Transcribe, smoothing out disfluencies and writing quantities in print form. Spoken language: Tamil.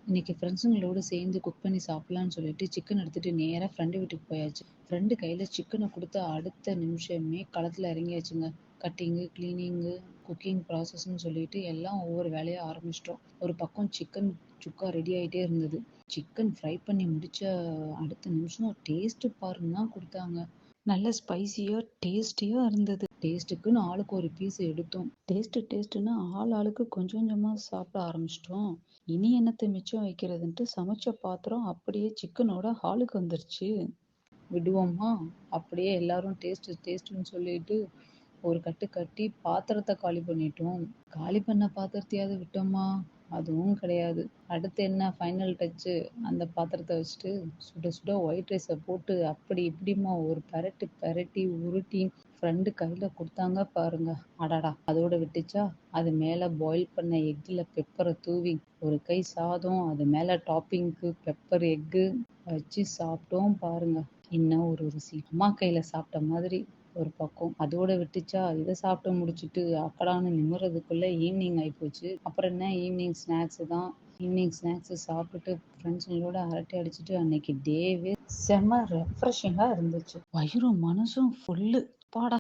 இன்னைக்கு ஃப்ரெண்ட்ஸுங்களோட சேர்ந்து குக் பண்ணி சாப்பிடலான்னு சொல்லிட்டு சிக்கன் எடுத்துட்டு நேரா ஃப்ரெண்டு வீட்டுக்கு போயாச்சு. ஃப்ரெண்டு கையில சிக்கனை கொடுத்த அடுத்த நிமிஷமே களத்துல இறங்கியாச்சுங்க. கட்டிங்கு, கிளீனிங்கு, குக்கிங் ப்ராசஸ்ன்னு சொல்லிட்டு எல்லாம் ஒவ்வொரு வேலையா ஆரம்பிச்சிட்டோம். ஒரு பக்கம் சிக்கன் சுக்கா ரெடி ஆயிட்டே இருந்தது. சிக்கன் ஃப்ரை பண்ணி முடிச்ச அடுத்த நிமிஷம் டேஸ்ட் பாருன்னா கொடுத்தாங்க. நல்ல ஸ்பைசியா டேஸ்டியா இருந்தது. டேஸ்ட்டுக்குன்னு ஆளுக்கு ஒரு பீஸ் எடுத்தோம். டேஸ்ட்டுன்னு ஆளுக்கு கொஞ்சம் கொஞ்சமா சாப்பிட ஆரம்பிச்சிட்டோம். இனி என்னத்த மிச்சம் வைக்கிறதுன்ட்டு சமைச்ச பாத்திரம் அப்படியே சிக்கனோட ஹாலுக்கு வந்துருச்சு. விடுவோமா? அப்படியே எல்லாரும் டேஸ்ட்டுன்னு சொல்லிட்டு ஒரு கட்டு கட்டி பாத்திரத்தை காலி பண்ணிட்டோம். காலி பண்ண பாத்திரத்தையாவது விட்டோமா? அதுவும் கிடையாது. அடுத்து என்ன ஃபைனல் டச்சு? அந்த பாத்திரத்தை வச்சுட்டு சுட சுட ஒயிட் ரைஸை போட்டு அப்படி இப்படிமா ஒரு பெரட்டு பெரட்டி உருட்டி ஃப்ரெண்டு கையில கொடுத்தாங்க பாருங்க. அடடா, அதோட விட்டுச்சா? அது மேல பாயில் பண்ண எக்ல பெப்பரை தூவி ஒரு கை சாதம், அது மேல டாப்பிங்க்கு பெப்பர் எக்கு வச்சு சாப்பிட்டோம் பாருங்க. இன்னும் ஒரு ருசி. அம்மா கையில சாப்பிட்ட மாதிரி ஒரு பக்கம். அதோட விட்டுச்சா? இதை சாப்பிட்டு முடிச்சுட்டு அக்கடான்னு நிமிர்றதுக்குள்ள ஈவினிங் ஆயிப்போச்சு. அப்புறம் என்ன, ஈவினிங் ஸ்நாக்ஸ் தான். ஈவினிங் ஸ்நாக்ஸ் சாப்பிட்டுட்டு ஃப்ரெண்ட்ஸுங்களோட அரட்டை அடிச்சுட்டு அன்னைக்கு டேவே செம்ம ரெஃப்ரெஷிங்கா இருந்துச்சு. வயிறும் மனசும் ஃபுல்லு. அப்பாடா